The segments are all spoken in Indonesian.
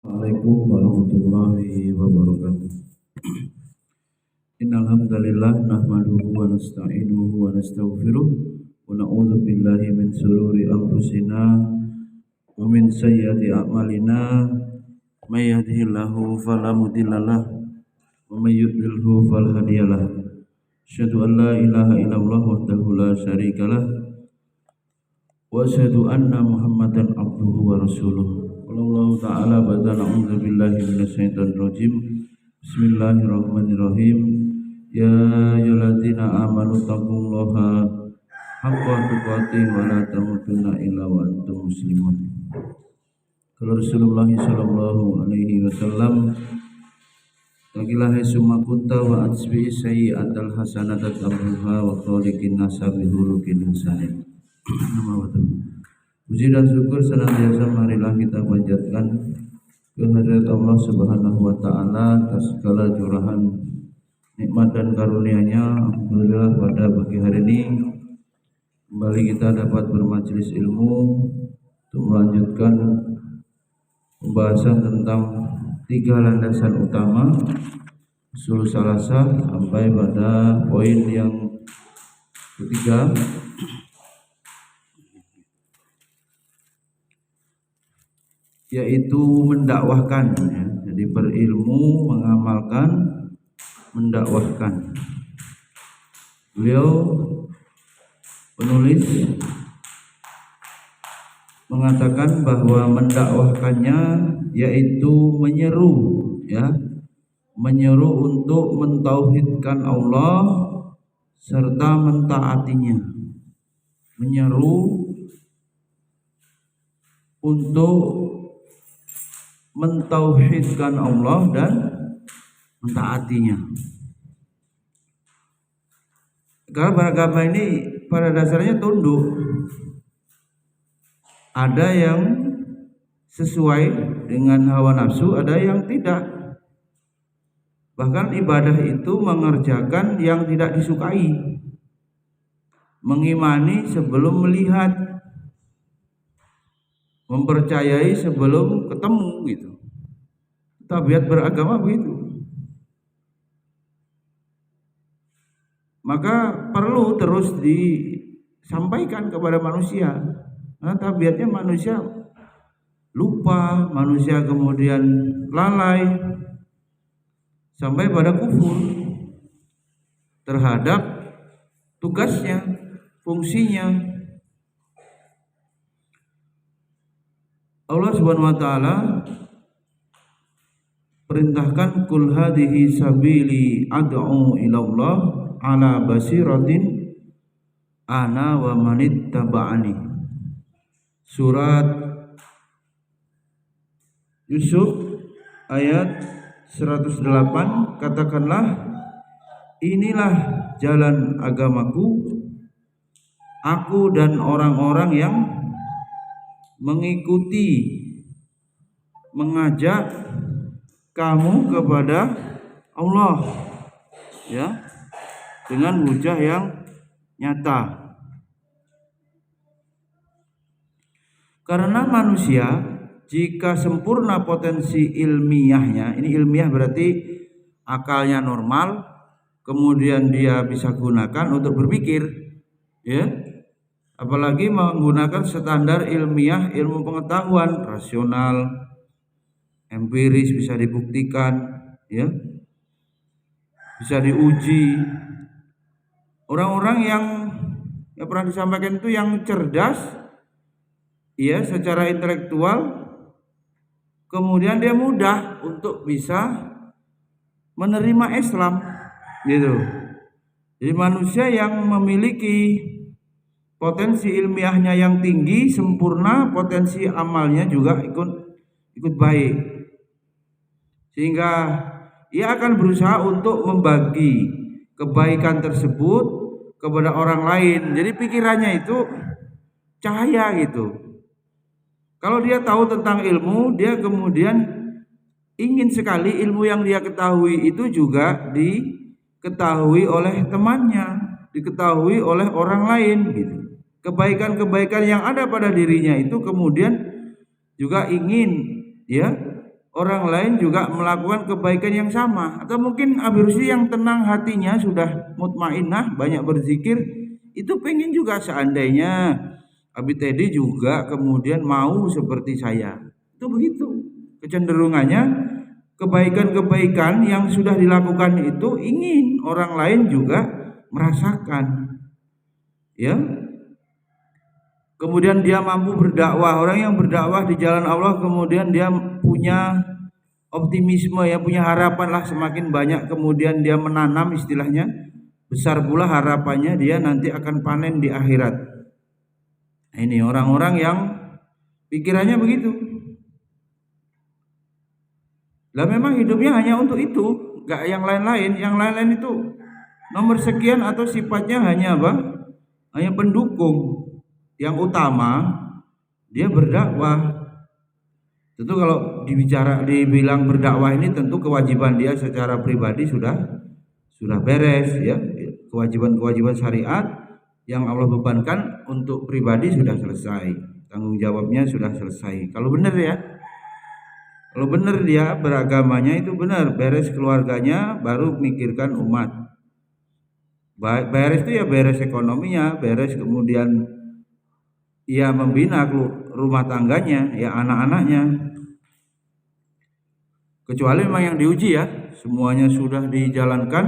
Assalamualaikum warahmatullahi wabarakatuh. Innal hamdalillah nahmaduhu wa nasta'inuhu wa nastaghfiruh wa na'udzu billahi min shururi anfusina wa min sayyiati a'malina may yahdihillahu fala mudhillalah wa may yudlilhu fala hadiyalah. Asyhadu an la ilaha illallah wahdahu la syarikalah wa asyhadu anna Muhammadan abduhu wa rasuluh. Allah Ta'ala ba'da na'udzu billahi minasyaitonir rajim. Bismillahirrahmanirrahim. Ya ayyuhalladzina amanu taqullaha haqqa tuqatih wa la tamutunna illa wa antum muslimun. Kalau Rasulullah sallallahu alaihi wasallam taqilah summa kunta wa atsbi sayyi'atal hasanata tamhuha wa khaliqin nasa bi khuluqin hasanin. Puji dan syukur senantiasa marilah kita panjatkan kehadirat Allah Subhanahu wa taala atas segala curahan nikmat dan karunia-Nya. Alhamdulillah pada pagi hari ini kembali kita dapat bermajelis ilmu untuk melanjutkan pembahasan tentang 3 landasan utama usul salasah sampai pada poin yang ketiga, yaitu mendakwahkan, ya. Jadi berilmu, mengamalkan, mendakwahkan. Beliau penulis mengatakan bahwa mendakwahkannya yaitu menyeru, ya, menyeru untuk mentauhidkan Allah serta mentaatinya, menyeru untuk mentauhidkan Allah dan mentaatinya. Karena beragama ini pada dasarnya tunduk. Ada yang sesuai dengan hawa nafsu, ada yang tidak. Bahkan ibadah itu mengerjakan yang tidak disukai, mengimani sebelum melihat, mempercayai sebelum ketemu, gitu. Tabiat beragama begitu. Maka perlu terus disampaikan kepada manusia. Karena tabiatnya manusia lupa, manusia kemudian lalai sampai pada kufur terhadap tugasnya, fungsinya. Allah Subhanahu wa taala perintahkan kul hadhihi sabili ad'u ila Allah ala basiratin ana wa manittaba'ani. Surat Yusuf ayat 108, katakanlah inilah jalan agamaku, aku dan orang-orang yang mengikuti, mengajak kamu kepada Allah, ya, dengan hujah yang nyata. Karena manusia jika sempurna potensi ilmiahnya, ini ilmiah berarti akalnya normal, kemudian dia bisa gunakan untuk berpikir, ya. Apalagi menggunakan standar ilmiah, ilmu pengetahuan rasional, empiris, bisa dibuktikan, ya, bisa diuji. Orang-orang yang pernah disampaikan itu yang cerdas, ya, secara intelektual, kemudian dia mudah untuk bisa menerima Islam, gitu. Jadi manusia yang memiliki potensi ilmiahnya yang tinggi, sempurna, potensi amalnya juga ikut baik, sehingga ia akan berusaha untuk membagi kebaikan tersebut kepada orang lain. Jadi pikirannya itu cahaya, gitu. Kalau dia tahu tentang ilmu, dia kemudian ingin sekali ilmu yang dia ketahui itu juga diketahui oleh temannya, diketahui oleh orang lain, gitu. Kebaikan-kebaikan yang ada pada dirinya itu kemudian juga ingin, ya, orang lain juga melakukan kebaikan yang sama. Atau mungkin Habib Rusdi yang tenang hatinya sudah mutmainnah, banyak berzikir, itu pengen juga seandainya Habib Teddy juga kemudian mau seperti saya. Itu begitu. Kecenderungannya kebaikan-kebaikan yang sudah dilakukan itu ingin orang lain juga merasakan. Ya. Kemudian dia mampu berdakwah. Orang yang berdakwah di jalan Allah kemudian dia punya optimisme, ya, punya harapan lah, semakin banyak kemudian dia menanam, istilahnya besar pula harapannya dia nanti akan panen di akhirat. Nah, ini orang-orang yang pikirannya begitu. Lah memang hidupnya hanya untuk itu, gak yang lain-lain. Yang lain-lain itu nomor sekian atau sifatnya hanya apa? Hanya pendukung. Yang utama dia berdakwah. Tentu kalau dibilang berdakwah ini tentu kewajiban dia secara pribadi sudah beres, ya. Kewajiban-kewajiban syariat yang Allah bebankan untuk pribadi sudah selesai. Tanggung jawabnya sudah selesai. Kalau benar ya. Kalau benar dia beragamanya itu benar, beres keluarganya baru mikirkan umat. Beres itu ya beres ekonominya, beres kemudian ia membina rumah tangganya, ya anak-anaknya. Kecuali memang yang diuji, ya, semuanya sudah dijalankan,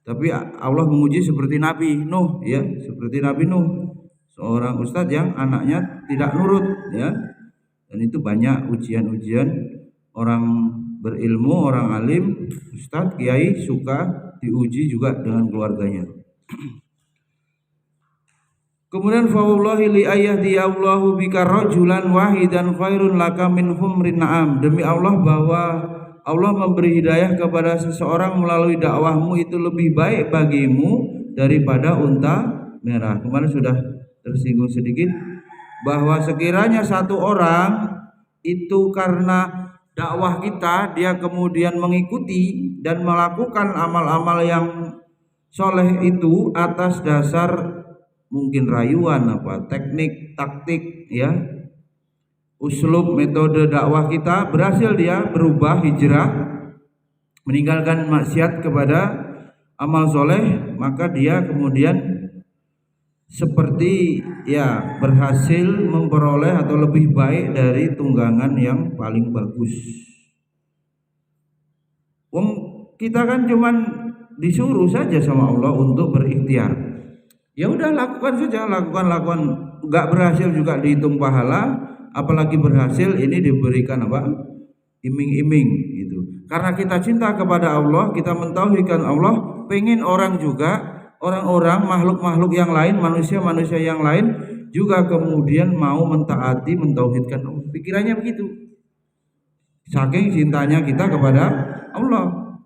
tapi Allah menguji seperti Nabi Nuh, ya, seperti Nabi Nuh, seorang ustadz yang anaknya tidak nurut, ya. Dan itu banyak ujian-ujian orang berilmu, orang alim, ustadz, kiai suka diuji juga dengan keluarganya. Kemudian fawallahi li ayahdiyallahu bika rajulan wahidan khairun laka min humrin na'am. Demi Allah bahwa Allah memberi hidayah kepada seseorang melalui dakwahmu itu lebih baik bagimu daripada unta merah. Kemarin sudah tersinggung sedikit bahwa sekiranya satu orang itu karena dakwah kita dia kemudian mengikuti dan melakukan amal-amal yang soleh itu atas dasar mungkin rayuan, teknik, taktik, ya, uslub, metode dakwah kita, berhasil dia berubah, hijrah, meninggalkan maksiat kepada amal soleh, maka dia kemudian seperti, ya, berhasil memperoleh atau lebih baik dari tunggangan yang paling bagus. Kita kan cuman disuruh saja sama Allah untuk berikhtiar. Ya udah, lakukan saja, lakukan. Enggak berhasil juga dihitung pahala, apalagi berhasil ini diberikan apa? Iming-iming gitu. Karena kita cinta kepada Allah, kita mentauhidkan Allah, pengen orang juga, orang-orang, makhluk-makhluk yang lain, manusia-manusia yang lain juga kemudian mau mentaati, mentauhidkan Allah. Pikirannya begitu. Saking cintanya kita kepada Allah.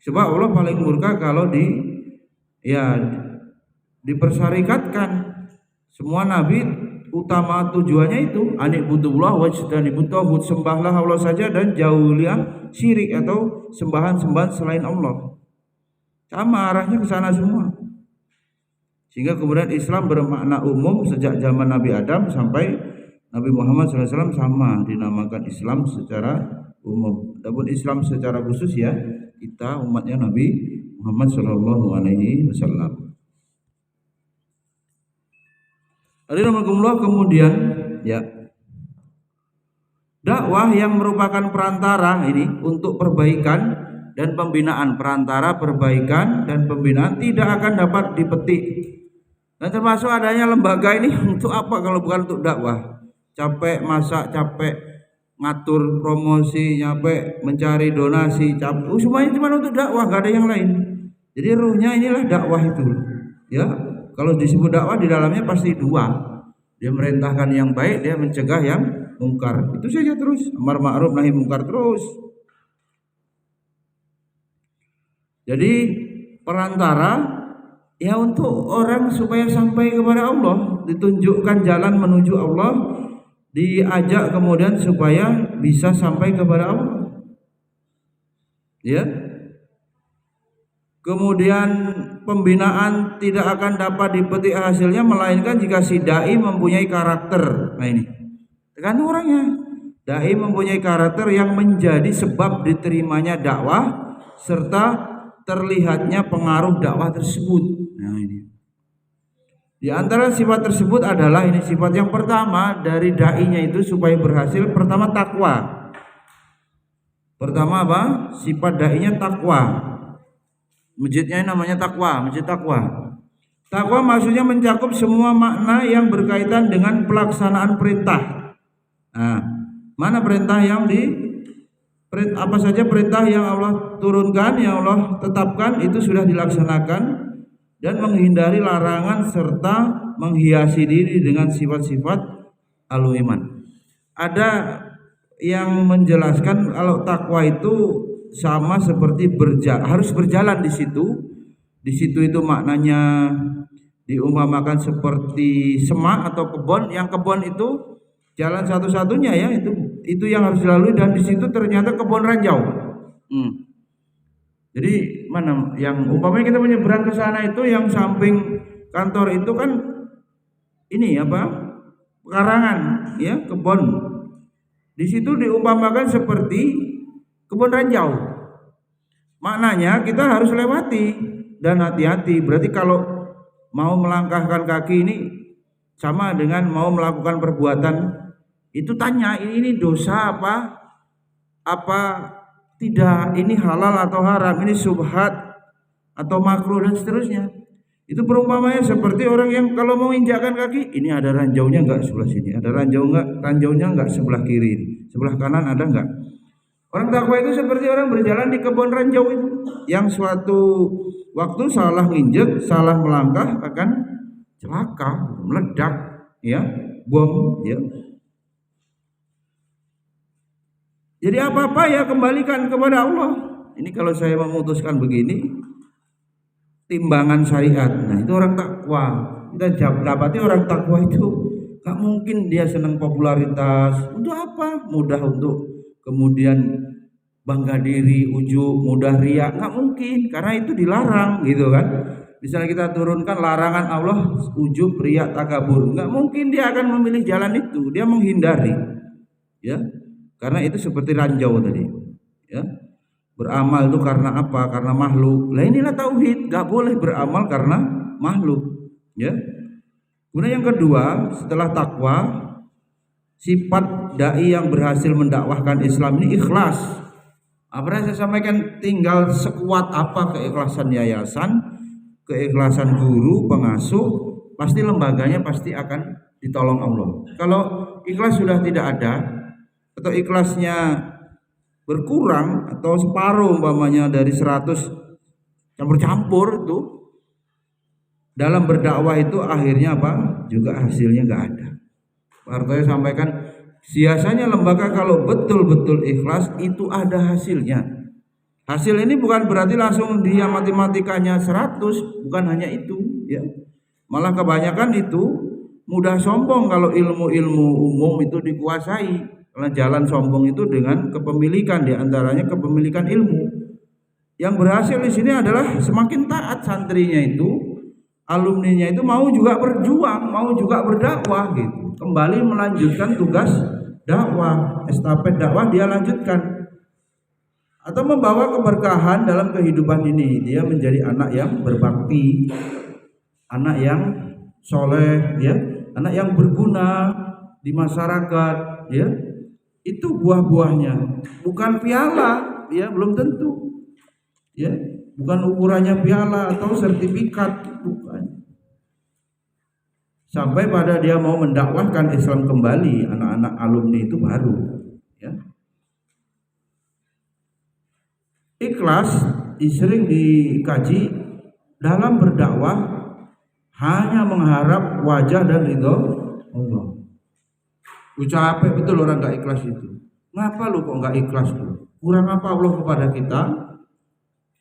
Sebab Allah paling murka kalau dipersyarikatkan. Semua nabi utama tujuannya itu anibudullah wajtanibut taghut, sembahlah Allah saja dan jauhilah syirik atau sembahan-sembahan selain Allah. Sama arahnya ke sana semua. Sehingga kemudian Islam bermakna umum sejak zaman Nabi Adam sampai Nabi Muhammad SAW sama dinamakan Islam secara umum. Adapun Islam secara khusus, ya, kita umatnya Nabi Muhammad SAW. Kemudian, ya, dakwah yang merupakan perantara ini untuk perbaikan dan pembinaan, perantara perbaikan dan pembinaan tidak akan dapat dipetik. Dan termasuk adanya lembaga ini untuk apa kalau bukan untuk dakwah? Capek masak, capek ngatur promosi, capek mencari donasi, capek, semuanya cuma untuk dakwah, gak ada yang lain. Jadi ruhnya inilah dakwah itu, ya. Kalau disebut dakwah di dalamnya pasti dua. Dia merintahkan yang baik, dia mencegah yang mungkar. Itu saja terus, amar ma'ruf nahi mungkar terus. Jadi perantara, ya, untuk orang supaya sampai kepada Allah, ditunjukkan jalan menuju Allah, diajak kemudian supaya bisa sampai kepada Allah. Ya. Kemudian pembinaan tidak akan dapat dipetik hasilnya melainkan jika si dai mempunyai karakter. Nah ini tergantung orangnya. Dai mempunyai karakter yang menjadi sebab diterimanya dakwah serta terlihatnya pengaruh dakwah tersebut. Nah ini. Di antara sifat tersebut adalah ini sifat yang pertama dari dai-nya itu supaya berhasil, pertama takwa. Pertama apa? Sifat dai-nya takwa. Masjidnya namanya takwa, masjid takwa. Takwa maksudnya mencakup semua makna yang berkaitan dengan pelaksanaan perintah. Nah, mana perintah yang apa saja perintah yang Allah turunkan, yang Allah tetapkan itu sudah dilaksanakan, dan menghindari larangan serta menghiasi diri dengan sifat-sifat al-iman. Ada yang menjelaskan kalau takwa itu sama seperti harus berjalan di situ. Di situ itu maknanya diumpamakan seperti semak atau kebun. Yang kebun itu jalan satu-satunya ya, itu yang harus dilalui, dan di situ ternyata kebun ranjau. Jadi mana yang umpamanya kita menyeberang ke sana itu, yang samping kantor itu kan ini apa? Pekarangan ya, kebun. Di situ diumpamakan seperti kebun ranjau. Maknanya kita harus lewati dan hati-hati. Berarti kalau mau melangkahkan kaki ini sama dengan mau melakukan perbuatan, itu tanya ini dosa apa tidak, ini halal atau haram, ini subhat atau makruh dan seterusnya. Itu perumpamannya seperti orang yang kalau mau injakkan kaki, ini ada ranjaunya enggak sebelah sini, ada ranjaunya enggak sebelah kiri, sebelah kanan ada enggak. Orang takwa itu seperti orang berjalan di kebun ranjau itu, yang suatu waktu salah nginjek, salah melangkah akan celaka, meledak ya, bom ya. Jadi apa-apa ya kembalikan kepada Allah. Ini kalau saya memutuskan begini, timbangan syariat. Nah itu orang takwa. Kita dapati orang takwa itu gak mungkin dia senang popularitas. Untuk apa? Mudah untuk kemudian bangga diri, ujub, mudah riak. Gak mungkin, karena itu dilarang gitu kan. Misalnya kita turunkan larangan Allah, ujub, riak, takabur, gak mungkin dia akan memilih jalan itu. Dia menghindari ya. Karena itu seperti ranjau tadi ya. Beramal itu karena apa? Karena makhluk. Lah inilah tauhid, gak boleh beramal karena makhluk ya. Kemudian yang kedua, setelah takwa, sifat dai yang berhasil mendakwahkan Islam ini ikhlas. Apa yang saya sampaikan, tinggal sekuat apa keikhlasan yayasan, keikhlasan guru, pengasuh, pasti lembaganya pasti akan ditolong Allah. Kalau ikhlas sudah tidak ada, atau ikhlasnya berkurang atau separuh umpamanya dari 100 campur-campur, itu dalam berdakwah itu akhirnya apa? Juga hasilnya nggak ada. Pak Hartoyo sampaikan, biasanya lembaga kalau betul-betul ikhlas itu ada hasilnya. Hasil ini bukan berarti langsung dia matematikanya 100, bukan hanya itu ya. Malah kebanyakan itu mudah sombong kalau ilmu-ilmu umum itu dikuasai. Karena jalan sombong itu dengan kepemilikan, diantaranya kepemilikan ilmu. Yang berhasil di sini adalah semakin taat santrinya itu, alumninya itu mau juga berjuang, mau juga berdakwah gitu. Kembali melanjutkan tugas dakwah, estafet dakwah dia lanjutkan. Atau membawa keberkahan dalam kehidupan ini. Dia menjadi anak yang berbakti, anak yang soleh, ya, anak yang berguna di masyarakat, ya. Itu buah-buahnya, bukan piala, ya, belum tentu, ya, bukan ukurannya piala atau sertifikat, bukan. Sampai pada dia mau mendakwahkan Islam kembali, anak-anak alumni itu baru, ya. Ikhlas sering dikaji dalam berdakwah hanya mengharap wajah dan ridho Allah. Capek betul orang gak ikhlas itu. Ngapa lu kok gak ikhlas lu? Kurang apa Allah kepada kita?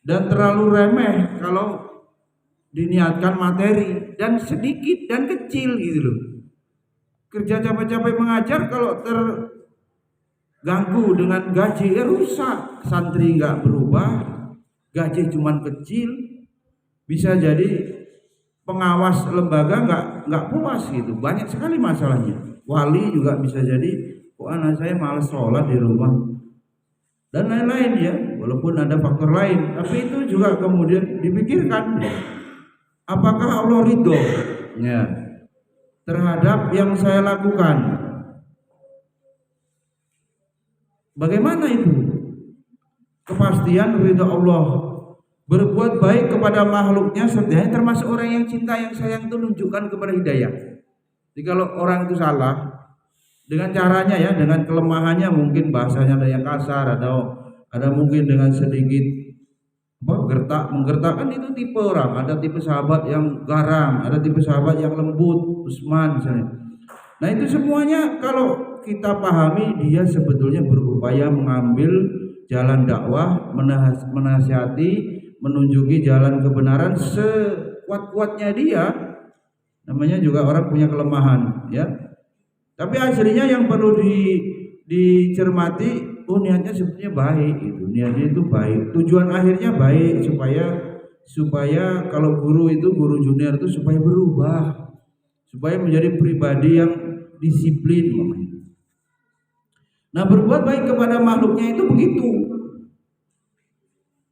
Dan terlalu remeh kalau diniatkan materi, dan sedikit dan kecil gitu loh. Kerja capek-capek mengajar kalau terganggu dengan gaji, rusak. Santri gak berubah, gaji cuman kecil, bisa jadi pengawas lembaga nggak puas gitu. Banyak sekali masalahnya. Wali juga bisa jadi kok anak saya malas sholat di rumah dan lain-lain ya, walaupun ada faktor lain, tapi itu juga kemudian dipikirkan ya. Apakah Allah ridho ya terhadap yang saya lakukan? Bagaimana itu kepastian ridho Allah? Berbuat baik kepada makhluknya setidaknya termasuk orang yang cinta yang sayang itu menunjukkan kepada hidayah. Jadi kalau orang itu salah dengan caranya ya, dengan kelemahannya mungkin bahasanya ada yang kasar atau ada mungkin dengan sedikit menggertak kan itu tipe orang. Ada tipe sahabat yang garang, ada tipe sahabat yang lembut, Utsman misalnya. Nah itu semuanya kalau kita pahami dia sebetulnya berupaya mengambil jalan dakwah, menasihati, menunjuki jalan kebenaran sekuat-kuatnya dia. Namanya juga orang punya kelemahan ya. Tapi aslinya yang perlu dicermati, oh niatnya sebetulnya baik itu. Niatnya itu baik. Tujuan akhirnya baik supaya kalau guru junior itu supaya berubah. Supaya menjadi pribadi yang disiplin namanya. Nah, berbuat baik kepada makhluknya itu begitu.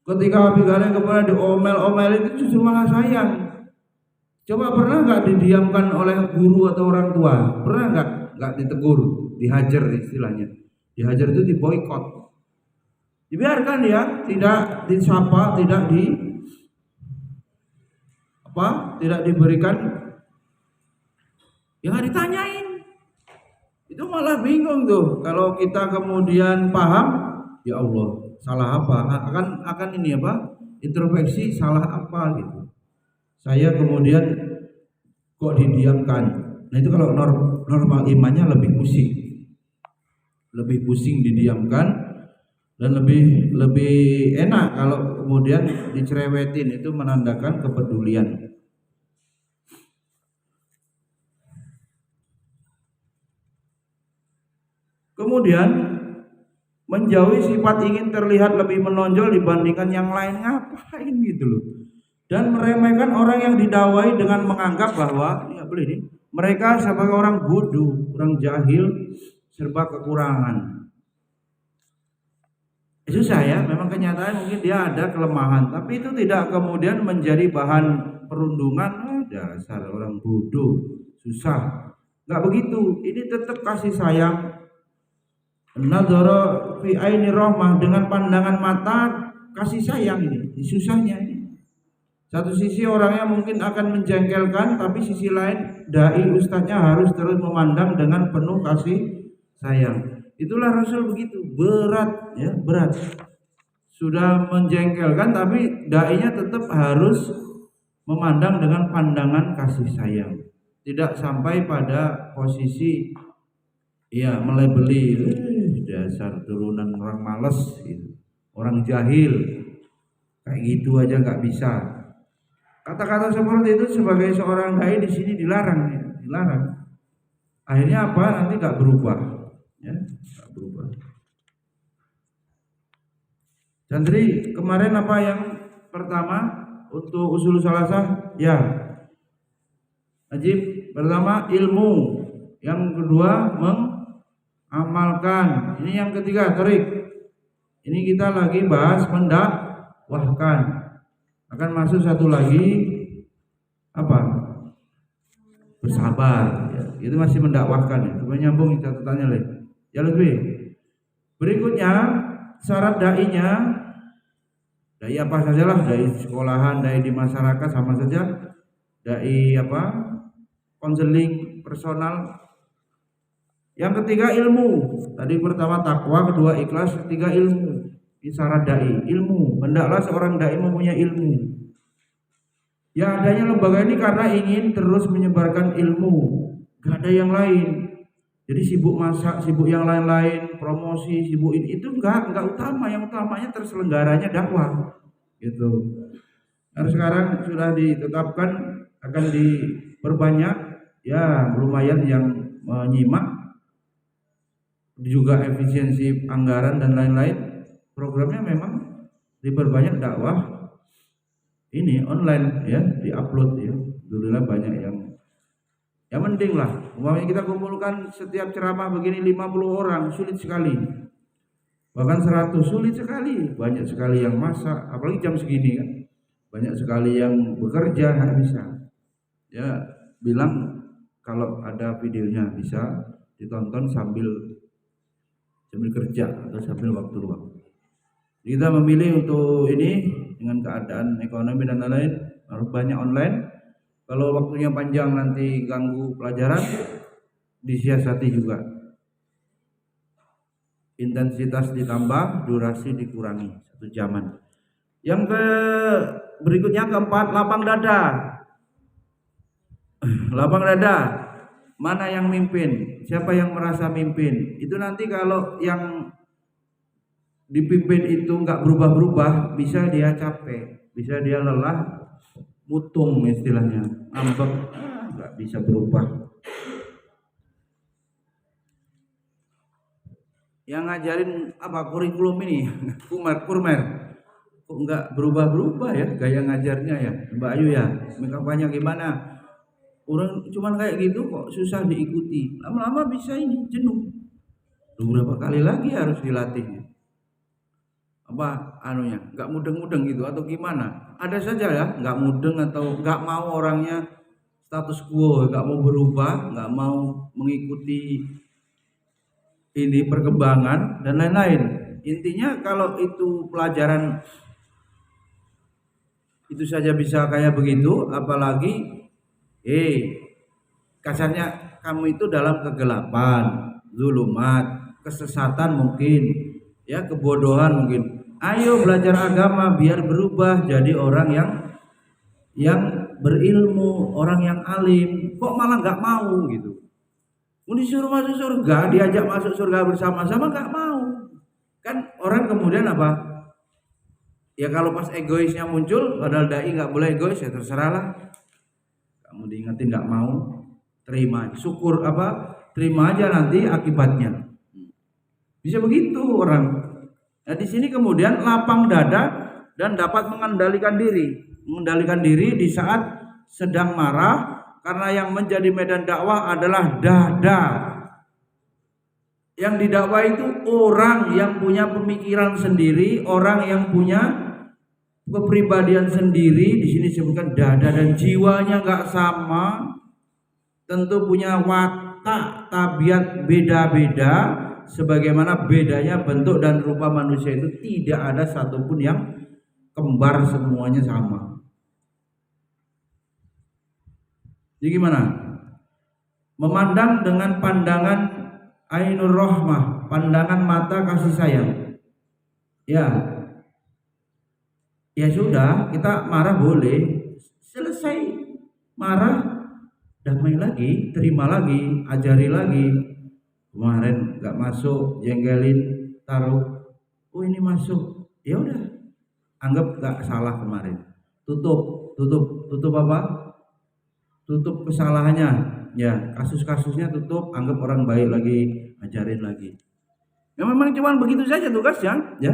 Ketika abigale kepada diomel-omel itu justru malah sayang. Coba pernah nggak didiamkan oleh guru atau orang tua? Pernah nggak ditegur, dihajar istilahnya. Dihajar itu diboikot. Dibiarkan ya, tidak disapa, tidak diberikan, ya nggak ditanyain. Itu malah bingung tuh. Kalau kita kemudian paham, ya Allah, salah apa? Akan ini apa? Introspeksi salah apa gitu. Saya kemudian kok didiamkan. Nah itu kalau normal imannya lebih pusing didiamkan dan lebih enak kalau kemudian dicerewetin. Itu menandakan kepedulian. Kemudian menjauhi sifat ingin terlihat lebih menonjol dibandingkan yang lain, ngapain gitu loh. Dan meremehkan orang yang didakwai dengan menganggap bahwa mereka sebagai orang bodoh, orang jahil, serba kekurangan. Susah ya, memang kenyataan mungkin dia ada kelemahan, tapi itu tidak kemudian menjadi bahan perundungan. Dasar orang bodoh, susah. Enggak begitu. Ini tetap kasih sayang. Nadzara fi aini rahmah, dengan pandangan mata kasih sayang ini susahnya ini. Satu sisi orangnya mungkin akan menjengkelkan, tapi sisi lain dai ustadznya harus terus memandang dengan penuh kasih sayang. Itulah Rasul begitu, berat ya, berat. Sudah menjengkelkan tapi dai-nya tetap harus memandang dengan pandangan kasih sayang. Tidak sampai pada posisi ya melebeli dasar turunan orang malas gitu. Orang jahil. Kayak gitu aja nggak bisa. Kata-kata seperti itu sebagai seorang dai di sini dilarang, ya, dilarang. Akhirnya apa? Nanti nggak berubah, ya, nggak berubah. Santri kemarin apa yang pertama untuk usul salasah? Ya, Najib pertama ilmu, yang kedua mengamalkan, ini yang ketiga tarik. Ini kita lagi bahas mendakwahkan. Akan masuk satu lagi apa? Bersabar ya. Itu masih mendakwahkan ya. Coba nyambung catatannya lagi. Ya lebih. Berikutnya syarat dai-nya, dai apa sajalah, dai sekolahan, dai di masyarakat sama saja. Dai apa? Konseling personal. Yang ketiga ilmu. Tadi pertama takwa, kedua ikhlas, ketiga ilmu. Ini syarat dai, ilmu. Hendaklah seorang dai mempunyai ilmu. Ya adanya lembaga ini karena ingin terus menyebarkan ilmu. Gak ada yang lain. Jadi sibuk masak, sibuk yang lain-lain, promosi, sibuk ini itu enggak utama. Yang utamanya terselenggaranya dakwah. Gitu. Nah sekarang sudah ditetapkan akan diperbanyak, ya lumayan yang menyimak. Juga efisiensi anggaran dan lain-lain. Programnya memang diperbanyak dakwah ini online ya, diupload ya. Alhamdulillah banyak Ya mending lah, umpamanya kita kumpulkan setiap ceramah begini 50 orang, sulit sekali. Bahkan 100 sulit sekali, banyak sekali yang masak, apalagi jam segini kan. Banyak sekali yang bekerja, nggak bisa. Ya bilang kalau ada videonya bisa ditonton sambil kerja atau sambil waktu luang. Kita memilih untuk ini dengan keadaan ekonomi dan lain-lain harus banyak online. Kalau waktunya panjang nanti ganggu pelajaran, disiasati juga. Intensitas ditambah, durasi dikurangi 1 jaman. Yang berikutnya keempat, lapang dada. Lapang dada. Mana yang mimpin? Siapa yang merasa mimpin? Itu nanti kalau yang dipimpin itu nggak berubah-berubah, bisa dia capek, bisa dia lelah, mutung istilahnya, ngambek, nggak bisa berubah. Yang ngajarin apa kurikulum ini, kurmer, kok nggak berubah-berubah ya gaya ngajarnya ya, Mbak Ayu ya, kampanye gimana? Orang cuman kayak gitu kok susah diikuti, lama-lama bisa ini jenuh. Beberapa kali lagi harus dilatih. Apa anunya, nggak mudeng-mudeng gitu atau gimana? Ada saja ya, nggak mudeng atau nggak mau orangnya status quo, nggak mau berubah, nggak mau mengikuti ini perkembangan dan lain-lain. Intinya kalau itu pelajaran itu saja bisa kayak begitu, apalagi kasarnya kamu itu dalam kegelapan, zulumat, kesesatan mungkin, ya kebodohan mungkin. Ayo belajar agama biar berubah jadi orang yang berilmu, orang yang alim. Kok malah nggak mau gitu? Mau disuruh masuk surga, diajak masuk surga bersama-sama nggak mau. Kan orang kemudian apa? Ya kalau pas egoisnya muncul, padahal dai nggak boleh egois, ya terserahlah. Kamu diingetin nggak mau, terima, syukur apa? Terima aja nanti akibatnya. Bisa begitu orang. Nah di sini kemudian lapang dada dan dapat mengendalikan diri di saat sedang marah, karena yang menjadi medan dakwah adalah dada. Yang didakwah itu orang yang punya pemikiran sendiri, orang yang punya kepribadian sendiri. Di sini disebutkan dada dan jiwanya nggak sama, tentu punya watak tabiat beda-beda. Sebagaimana bedanya bentuk dan rupa manusia itu tidak ada satupun yang kembar, semuanya sama. Jadi gimana? Memandang dengan pandangan ainur rahmah, pandangan mata kasih sayang. Ya sudah, kita marah boleh, selesai marah, damai lagi, terima lagi, ajari lagi. Kemarin nggak masuk, jengkelin, taruh, oh ini masuk, ya udah, anggap nggak salah kemarin, tutup apa? Tutup kesalahannya, ya kasus-kasusnya tutup, anggap orang baik lagi, ajarin lagi. Ya memang cuma begitu saja tugasnya, ya.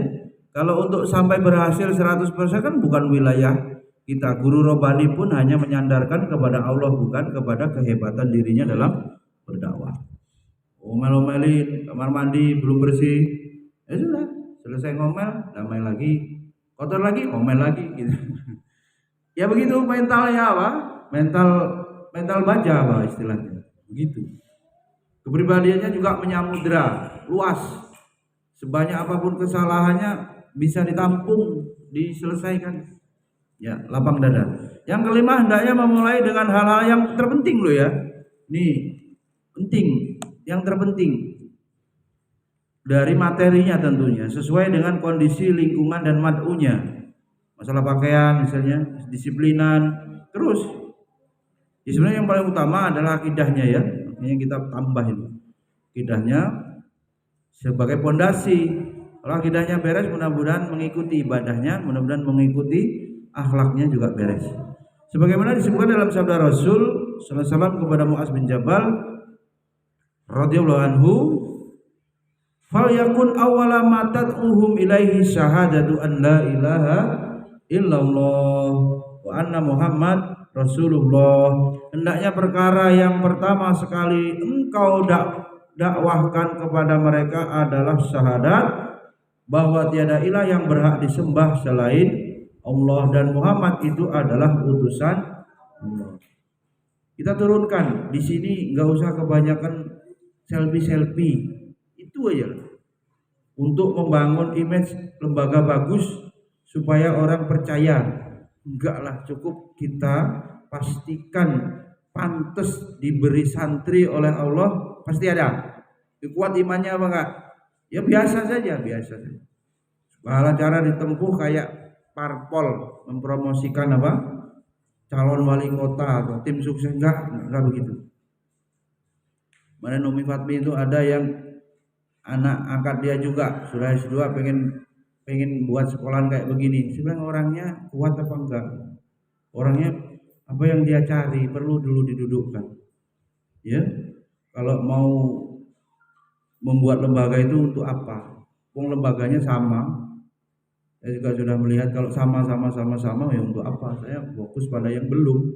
Kalau untuk sampai berhasil 100% kan bukan wilayah kita. Guru Robani pun hanya menyandarkan kepada Allah, bukan kepada kehebatan dirinya dalam berdakwah. Omel-omelin, kamar mandi belum bersih, ya sudah, selesai ngomel, damai lagi, kotor lagi, omel lagi gitu. Ya begitu mentalnya apa? Mental baja apa istilahnya, begitu. Kepribadiannya juga menyamudra, luas. Sebanyak apapun kesalahannya bisa ditampung, diselesaikan. Ya, lapang dada. Yang kelima, hendaknya memulai dengan hal-hal yang terpenting loh ya. Nih, penting. Yang terpenting dari materinya tentunya sesuai dengan kondisi lingkungan dan mad'unya. Masalah pakaian misalnya, disiplinan, terus ya sebenarnya yang paling utama adalah akidahnya ya. Ini kita tambahin akidahnya sebagai pondasi. Kalau akidahnya beres, mudah-mudahan mengikuti ibadahnya, mudah-mudahan mengikuti akhlaknya juga beres. Sebagaimana disebutkan dalam sabda Rasul sallallahu alaihi wasallam kepada Mu'adz bin Jabal radhiyallahu anhu, fal yakun awwala ma tad'uhum ilaihi syahadatu an la ilaha illallah wa anna Muhammad Rasulullah. Hendaknya perkara yang pertama sekali engkau dakwahkan kepada mereka adalah syahadat bahwa tiada ilah yang berhak disembah selain Allah dan Muhammad itu adalah utusan Allah. Kita turunkan di sini, nggak usah kebanyakan selfie, itu aja untuk membangun image lembaga bagus supaya orang percaya. Enggak lah, cukup kita pastikan pantas diberi santri oleh Allah, pasti ada. Kuat imannya apa enggak? Ya biasa saja. Segala cara ditempuh kayak parpol mempromosikan apa? Calon wali kota atau tim sukses, enggak begitu. Mana Umi Fatmi itu ada yang anak angkat dia juga sudah S2 pengen buat sekolahan kayak begini. Sebenarnya orangnya kuat apa enggak? Orangnya apa yang dia cari perlu dulu didudukkan. Ya, kalau mau membuat lembaga itu untuk apa? Wong lembaganya sama. Saya juga sudah melihat kalau sama ya untuk apa? Saya fokus pada yang belum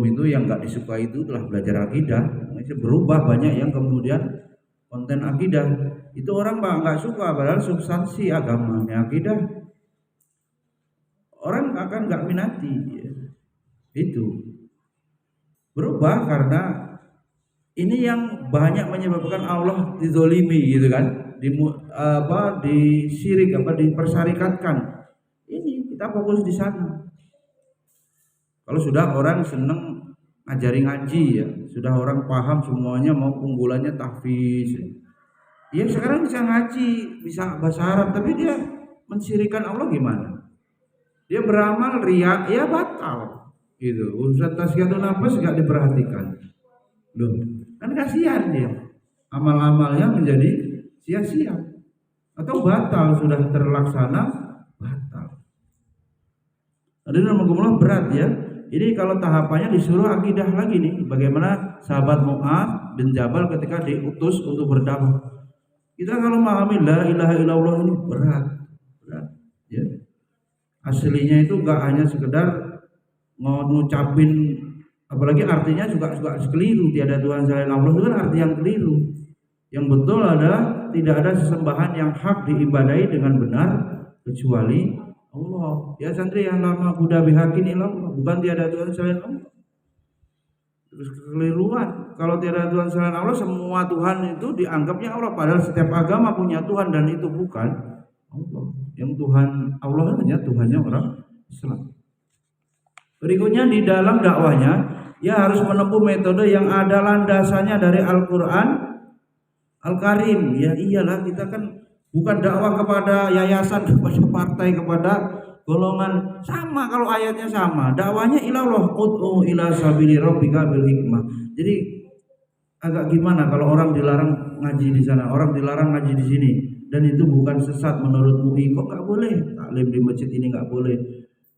itu yang nggak disukai itu telah belajar akidah. Masih berubah banyak yang kemudian konten akidah itu orang nggak suka, padahal substansi agamanya akidah orang akan nggak minati. Itu berubah karena ini yang banyak menyebabkan Allah dizolimi gitu kan, disirik dipersyarikatkan. Ini kita fokus di sana. Kalau sudah orang seneng ngajari ngaji ya, sudah orang paham semuanya, mau unggulannya tahfiz. Ya sekarang bisa ngaji, bisa bahasa Arab, tapi dia mensyirikan Allah gimana? Dia beramal riya, ya batal. Gitu. Urusan tazkiyatun nafas enggak diperhatikan. Loh, kan kasihan dia. Amal-amalnya menjadi sia-sia atau batal, sudah terlaksana batal. Hadirin rahimakumullah, berat ya. Ini kalau tahapannya disuruh akidah lagi nih, bagaimana sahabat Mu'adz bin Jabal ketika diutus untuk berdakwah. Kita kalau memahami la ilaha illallah ini berat ya. Aslinya itu gak hanya sekedar ngucapin, apalagi artinya juga keliru. Tiada Tuhan selain Allah itu kan arti yang keliru. Yang betul adalah tidak ada sesembahan yang hak diibadahi dengan benar kecuali Allah. Ya santri, yang lama Buddha bihakin ilallah, bukan tiada Tuhan selain Allah. Terus kekeliruan, kalau tiada Tuhan selain Allah, semua Tuhan itu dianggapnya Allah, padahal setiap agama punya Tuhan dan itu bukan Allah. Yang Tuhan Allah hanya Tuhannya orang Islam. Berikutnya di dalam dakwahnya, ya harus menempuh metode yang ada landasannya dari Al-Quran Al-Karim. Ya iyalah, kita kan bukan dakwah kepada yayasan, kepada partai, kepada golongan. Sama kalau ayatnya sama. Dakwahnya ilallah, ud'u ila sabili rabbika bil hikmah. Jadi agak gimana kalau orang dilarang ngaji di sana, orang dilarang ngaji di sini, dan itu bukan sesat menurut MUI, kok nggak boleh taklim di masjid ini, nggak boleh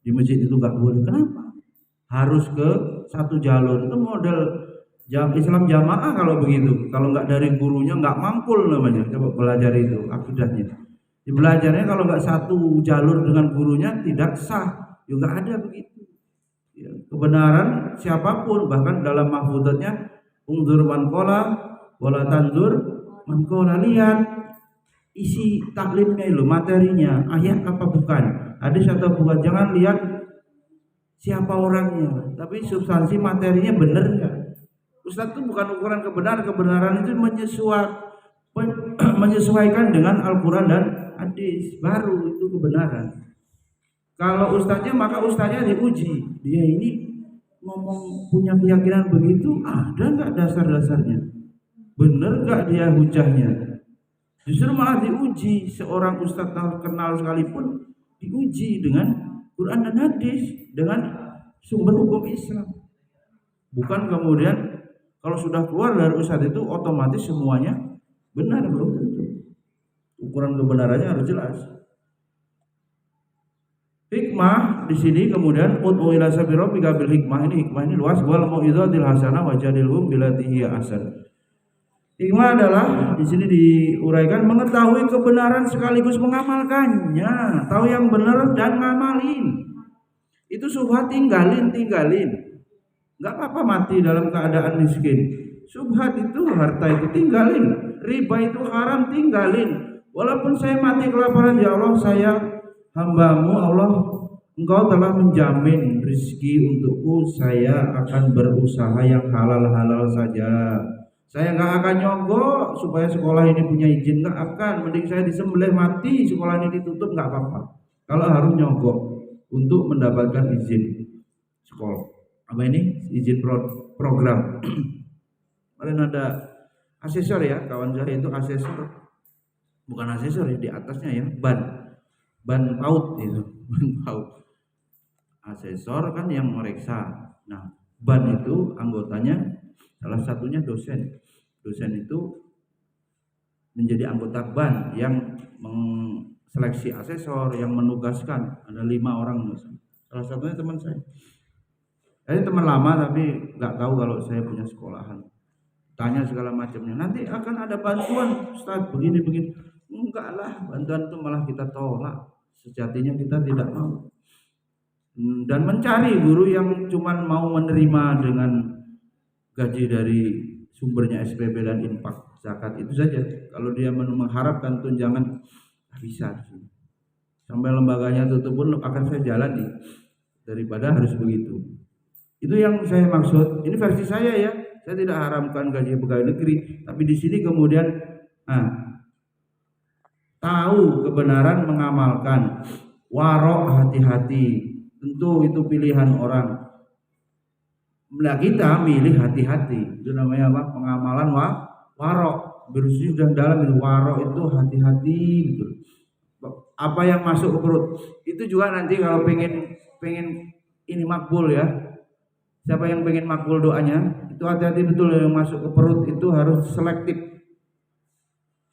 di masjid itu, nggak boleh. Kenapa harus ke satu jalur? Itu model Islam jamaah kalau begitu. Kalau nggak dari gurunya nggak mangkul namanya. Coba belajar itu akidahnya. Belajarnya kalau nggak satu jalur dengan gurunya tidak sah. Juga ada begitu. Ya, kebenaran siapapun, bahkan dalam mahfudzatnya unzur man qala wala tanzur man qala. Lihat isi taklimnya itu, materinya, ayat apa bukan, hadis atau bukan. Jangan lihat siapa orangnya, tapi substansi materinya benar nggak. Ustaz itu bukan ukuran kebenaran itu menyesuaikan dengan Al-Quran dan hadis, baru itu kebenaran. Kalau ustaznya, maka ustaznya diuji, dia ini ngomong punya keyakinan begitu, ada nggak dasar-dasarnya, bener nggak dia hujahnya. Justru malah diuji, seorang ustaz terkenal sekalipun diuji dengan Quran dan hadis, dengan sumber hukum Islam. Bukan kemudian kalau sudah keluar dari ustaz itu otomatis semuanya benar, belum tentu. Ukuran kebenarannya harus jelas. Hikmah di sini kemudian ud'u ila sabili rabbika bil hikmah, ini hikmah ini luas, wal mau'izatil hasanah wajadilhum billati hiya ahsan. Hikmah adalah di sini diuraikan mengetahui kebenaran sekaligus mengamalkannya, tahu yang benar dan ngamalin. Itu syubhat tinggalin. Nggak apa-apa mati dalam keadaan miskin. Syubhat itu, harta itu tinggalin. Riba itu haram, tinggalin. Walaupun saya mati kelaparan, ya Allah, saya hambamu, Allah, Engkau telah menjamin rezeki untukku. Saya akan berusaha yang halal-halal saja. Saya nggak akan nyogok supaya sekolah ini punya izin, nggak akan. Mending saya disembelih mati, sekolah ini ditutup, nggak apa-apa. Kalau harus nyogok untuk mendapatkan izin sekolah, apa ini, izin program. Kemarin ada asesor ya, kawan saya itu asesor, bukan asesor ya, di atasnya ya, ban paut itu, ban paut. Asesor kan yang mereksa. Nah, ban itu anggotanya salah satunya dosen. Dosen itu menjadi anggota ban yang seleksi asesor, yang menugaskan. Ada 5 orang, salah satunya teman saya. Ini teman lama tapi nggak tahu kalau saya punya sekolahan. Tanya segala macamnya. Nanti akan ada bantuan, Ustaz, begini. Enggak lah, bantuan itu malah kita tolak. Sejatinya kita tidak mau. Dan mencari guru yang cuma mau menerima dengan gaji dari sumbernya SPP dan infak zakat itu saja. Kalau dia mengharapkan tunjangan, bisa. Sampai lembaganya tutup pun akan saya jalani, daripada harus begitu. Itu yang saya maksud. Ini versi saya ya. Saya tidak haramkan gaji pegawai negeri, tapi di sini kemudian tahu kebenaran, mengamalkan. Warok, hati-hati. Tentu itu pilihan orang. Nah, kita milih hati-hati. Itu namanya apa? Pengamalan warok. Bersih dan dalam itu. Warok itu hati-hati gitu. Apa yang masuk ke perut itu juga nanti kalau pengen ini makbul ya. Siapa yang pengen makbul doanya, itu hati-hati betul, yang masuk ke perut itu harus selektif.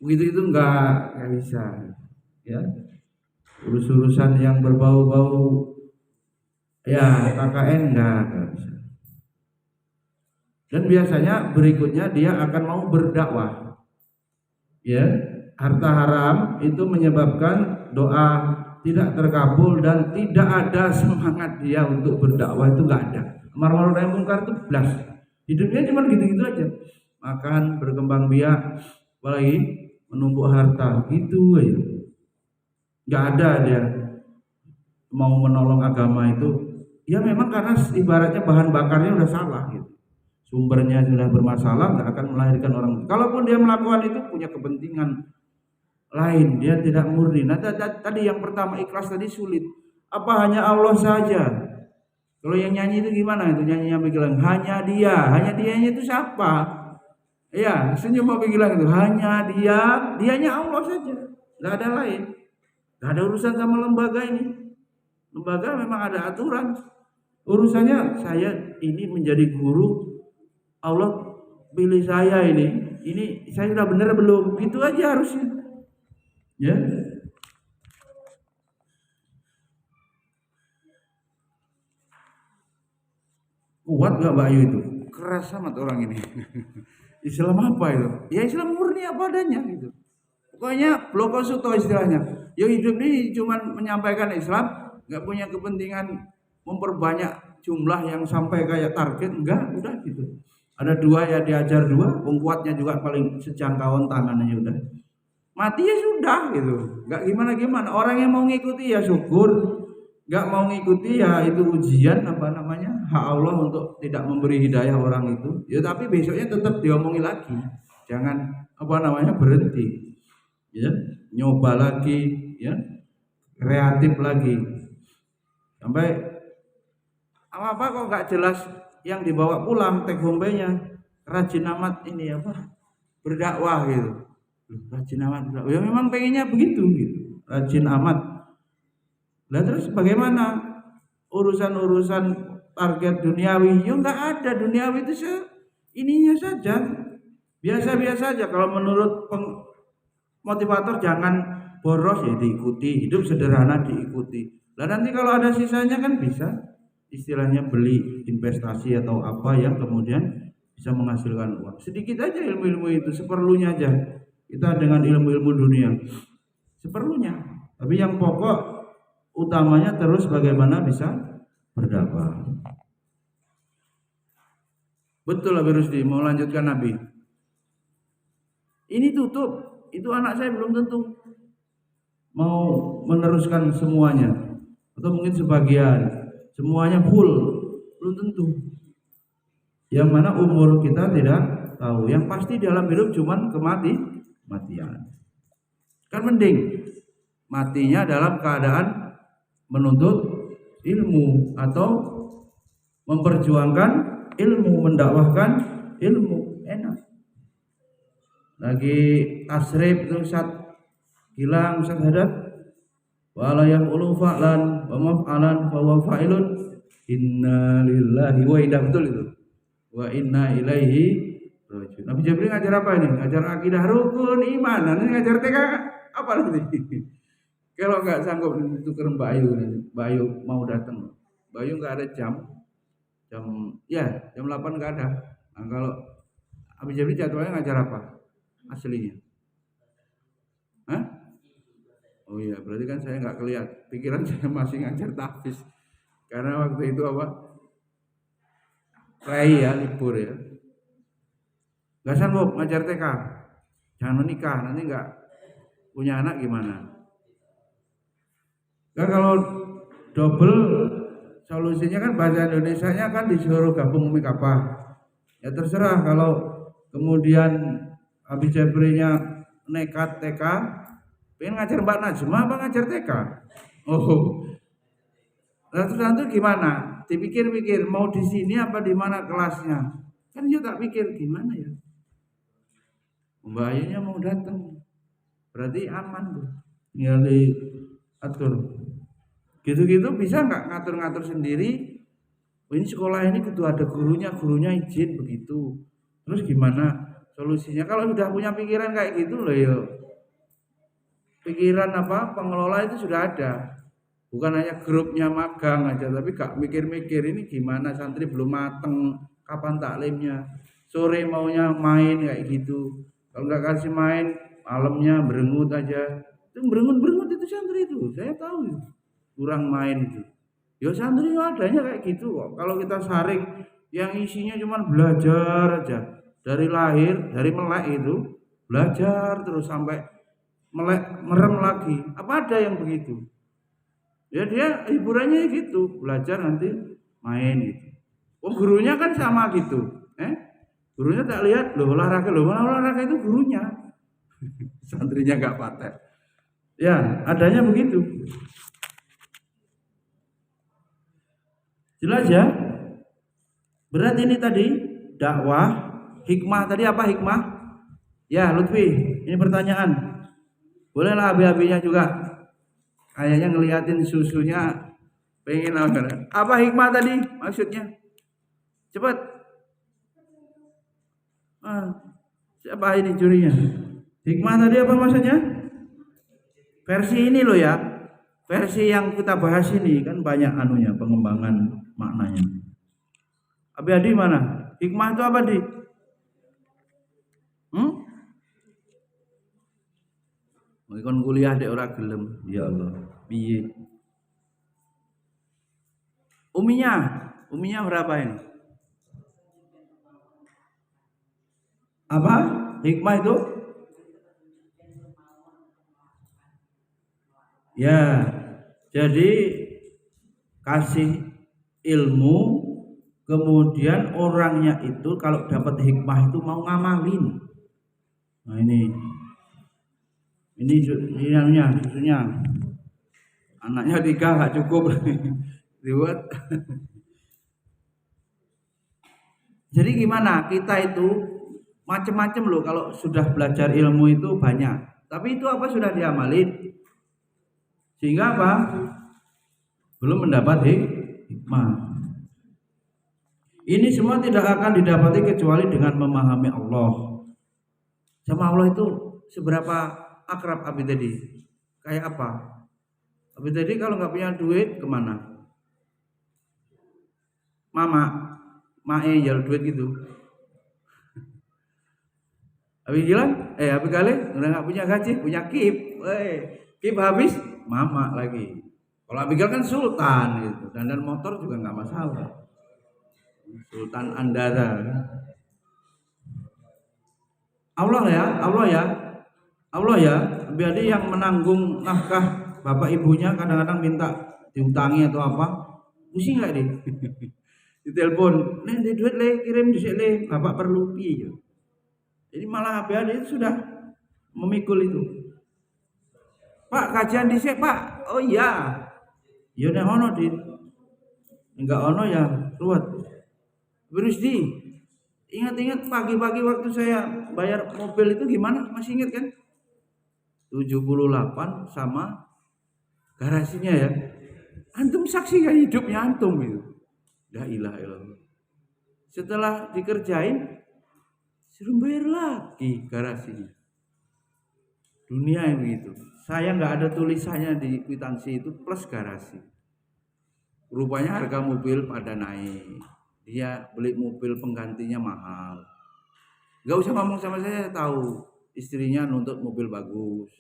Begitu itu enggak bisa. Ya. Urusan yang berbau-bau ya KKN enggak bisa. Dan biasanya berikutnya dia akan mau berdakwah. Ya, harta haram itu menyebabkan doa tidak terkabul dan tidak ada semangat dia untuk berdakwah, itu enggak ada. Amar ma'ruf nahi munkar itu blas. Hidupnya cuma gitu-gitu aja. Makan, berkembang biak, apalagi menumpuk harta, gitu aja. Enggak ada dia mau menolong agama itu. Ya memang karena ibaratnya bahan bakarnya udah salah gitu. Sumbernya sudah bermasalah, enggak akan melahirkan orang. Kalaupun dia melakukan itu punya kepentingan lain, dia tidak murni. Nah, tadi yang pertama ikhlas tadi sulit. Apa hanya Allah saja? Kalau yang nyanyi itu gimana? Itu nyanyinya bilang hanya dianya itu siapa? Ya, senyum mau bilang itu hanya dianya Allah saja. Tidak ada lain. Tidak ada urusan sama lembaga ini. Lembaga memang ada aturan. Urusannya saya ini menjadi guru, Allah pilih saya ini saya sudah benar belum? Gitu aja harusnya. Ya. Kuat gak Mbak Ayu itu? Keras amat orang ini. Islam apa itu? Ya Islam murni apa adanya gitu. Pokoknya bloko suto istilahnya. Ya hidup ini cuma menyampaikan Islam, nggak punya kepentingan memperbanyak jumlah yang sampai kayak target, enggak, udah gitu. Ada 2 ya diajar 2, kuatnya juga paling sejangkauan tangannya udah. Mati ya sudah gitu. Nggak gimana-gimana. Orang yang mau ngikuti ya syukur. Nggak mau ngikuti ya itu ujian hak Allah untuk tidak memberi hidayah orang itu. Ya tapi besoknya tetap diomongi lagi. Jangan berhenti. Ya, nyoba lagi, ya. Kreatif lagi. Sampai apa kok nggak jelas yang dibawa pulang take home-nya. Rajin amat ini berdakwah gitu. Rajin amat berdakwah. Ya memang pengennya begitu gitu. Rajin amat. Lah terus bagaimana urusan-urusan target duniawi? Ya enggak ada, duniawi itu ininya saja. Biasa-biasa aja. Kalau menurut motivator jangan boros ya diikuti, hidup sederhana diikuti. Lah nanti kalau ada sisanya kan bisa istilahnya beli investasi atau apa yang kemudian bisa menghasilkan uang. Sedikit aja ilmu-ilmu itu, seperlunya aja. Kita dengan ilmu-ilmu dunia seperlunya. Tapi yang pokok utamanya terus bagaimana bisa berdakwah. Betul Habib Rusdi, mau lanjutkan Nabi. Ini tutup, itu anak saya belum tentu mau meneruskan semuanya, atau mungkin sebagian, semuanya full, belum tentu. Yang mana umur kita tidak tahu. Yang pasti dalam hidup cuman kematian. Kan mending matinya dalam keadaan menuntut ilmu atau memperjuangkan ilmu, mendakwahkan ilmu, enak. Lagi tasrif itu Ustaz hilang Ustaz hadap wala yaqulu fa'lan wa maf'alan fa huwa fa'ilun inna lillahi wa inna betul itu wa inna ilaihi raji'un. Nabi Jibril ngajar apa ini? Ngajar akidah rukun iman. Nanti ngajar TK apa nanti? Kalau nggak sanggup tuker Mbak Ayu mau datang. Mbak Ayu nggak ada jam 8 nggak ada. Nah, kalau Nabi Jibril jadwalnya ngajar apa? Aslinya? Hah? Oh iya, berarti kan saya nggak kelihatan. Pikiran saya masih ngajar tahfiz. Karena waktu itu apa? Ya, libur ya. Gak sanggup ngajar TK. Jangan menikah, nanti nggak punya anak gimana? Nah, kalau double solusinya kan bahasa Indonesianya kan disuruh gabung mik apa? Ya terserah kalau kemudian Habib Jabrinya nekat TK, pengen ngajar Mbak Najma apa ngajar TK? Oh, nanti gimana? Dipikir-pikir mau di sini apa di mana kelasnya? Kan dia tak pikir gimana ya? Mbak Ayunya mau datang, berarti aman tuh, tinggal diatur. Gitu-gitu bisa nggak ngatur-ngatur sendiri? Oh, ini sekolah ini kudu ada gurunya izin begitu. Terus gimana solusinya? Kalau sudah punya pikiran kayak gitu loh ya. Pikiran apa pengelola itu sudah ada. Bukan hanya grupnya magang aja, tapi gak mikir-mikir ini gimana santri belum mateng, kapan taklimnya. Sore maunya main kayak gitu. Kalau nggak kasih main, malamnya berengut aja. Itu berengut itu santri itu, saya tahu. Kurang main itu. Ya santri adanya kayak gitu kok. Kalau kita saring yang isinya cuma belajar aja. Dari lahir, dari melek itu belajar terus sampai melek merem lagi. Apa ada yang begitu? Ya dia hiburannya gitu, belajar nanti main gitu. Oh gurunya kan sama gitu. Gurunya tak lihat loh olahraga itu gurunya. Santrinya enggak paten. Ya, adanya begitu. Jelas ya? Berat ini tadi dakwah, hikmah tadi apa hikmah? Ya, Lutfi, ini pertanyaan. Bolehlah habis-habisnya juga. Kayaknya ngeliatin susunya pengen apa hikmah tadi maksudnya? Cepat. Siapa ini jurinya? Hikmah tadi apa maksudnya? Versi ini loh ya. Versi yang kita bahas ini kan banyak anunya, pengembangan maknanya. Abi Adi mana? Hikmah itu apa di? Kon kuliah dek ora gelem, ya Allah. Piye? Uminya berapa ini? Apa? Hikmah itu? Ya, jadi kasih ilmu, kemudian orangnya itu kalau dapat hikmah itu mau ngamalin. Nah ini anunya, susunya. Anaknya 3 gak cukup. Dibuat. Jadi gimana? Kita itu macam-macam loh kalau sudah belajar ilmu itu banyak. Tapi itu apa sudah diamalin? Sehingga apa? Belum mendapat hikmah. Ini semua tidak akan didapati kecuali dengan memahami Allah. Sama Allah itu seberapa akrab Abi tadi? Kayak apa? Abi tadi kalau nggak punya duit kemana? Mae jual duit gitu. Abi bilang, Abi kali udah nggak punya gaji, punya kip. Kip habis, mama lagi. Kalau Abigail kan sultan gitu, dan motor juga nggak masalah. Sultan Andara. Allah ya, Allah ya, Allah ya. Jadi yang menanggung nafkah bapak ibunya kadang-kadang minta diutangi atau apa, pusing nggak deh? Ditelepon, nih di duit le, kirim di sini, bapak perlu pi. Jadi malah adik itu sudah memikul itu. Pak kajian di sini pak, oh iya, ya nek ono di, enggak ono ya ruwet. Berusdi, ingat-ingat pagi-pagi waktu saya bayar mobil itu gimana? Masih ingat kan? 78 sama garasinya ya. Antum saksi kan hidupnya antum itu. La ilaha illallah. Setelah dikerjain suruh bayar lagi garasinya. Dunia yang begitu. Saya nggak ada tulisannya di kwitansi itu plus garasi. Rupanya harga mobil pada naik. Dia beli mobil penggantinya mahal. Nggak usah ngomong sama saya, tahu istrinya nuntut mobil bagus.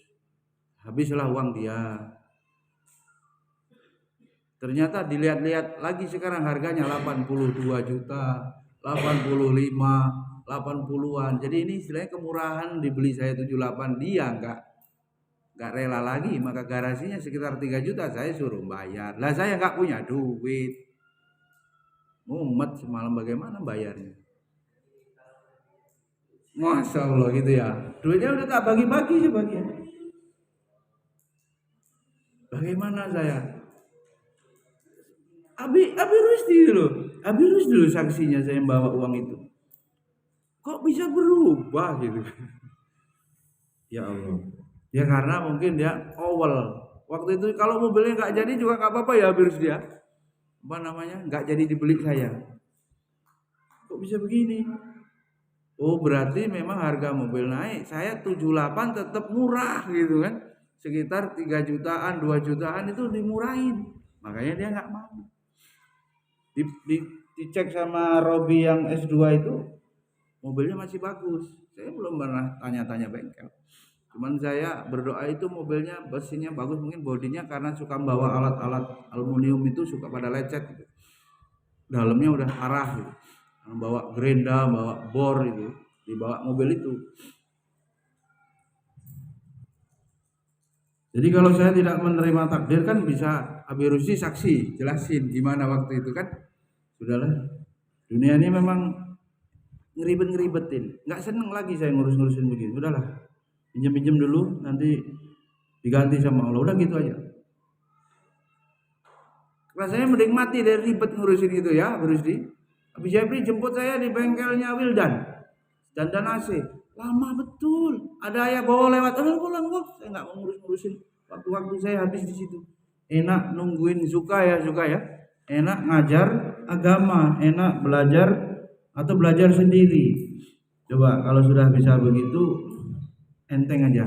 Habislah uang dia. Ternyata dilihat-lihat lagi sekarang harganya 82 juta, 85, 80-an. Jadi ini istilahnya kemurahan, dibeli saya 78, dia enggak rela lagi, maka garasinya sekitar 3 juta saya suruh bayar. Lah saya enggak punya duit. Mumet semalam bagaimana bayarnya? Masya Allah gitu ya. Duitnya udah tak bagi-bagi sebagian. Bagaimana saya? Abi Rusdi dulu. Abi Rusdi dulu saksinya saya bawa uang itu. Kok bisa berubah gitu? Ya Allah. Ya karena mungkin dia awal. Waktu itu kalau mobilnya nggak jadi juga nggak apa-apa ya Abi Rusdi ya. Apa namanya? Nggak jadi dibeli saya. Kok bisa begini? Oh berarti memang harga mobil naik. Saya 78 tetap murah gitu kan. Sekitar 3 jutaan, 2 jutaan itu dimurahin. Makanya dia nggak mau. Dicek sama Robi yang S2 itu mobilnya masih bagus. Saya belum pernah tanya-tanya bengkel. Cuman saya berdoa itu mobilnya besinya bagus, mungkin bodinya karena suka bawa alat-alat aluminium itu suka pada lecet gitu. Dalamnya udah arah gitu. Bawa gerenda, bawa bor itu, dibawa mobil itu. Jadi kalau saya tidak menerima takdir kan bisa Abi Rusdi saksi, jelasin gimana waktu itu kan. Sudahlah. Dunia ini memang ngeribet-ngeribetin. Enggak seneng lagi saya ngurus-ngurusin begini. Udahlah. Pinjam-pinjam dulu, nanti diganti sama Allah. Udah gitu aja. Rasanya mending mati dari ribet ngurusin itu ya, Abi Rusdi. Abi Jabri jemput saya di bengkelnya Wildan. Dan AC. Lama betul. Ada ayah bawa lewat. Pulang. Saya nggak mau ngurus-ngurusin. Waktu-waktu saya habis di situ. Enak nungguin suka ya. Enak ngajar agama. Enak belajar atau belajar sendiri. Coba kalau sudah bisa begitu, enteng aja.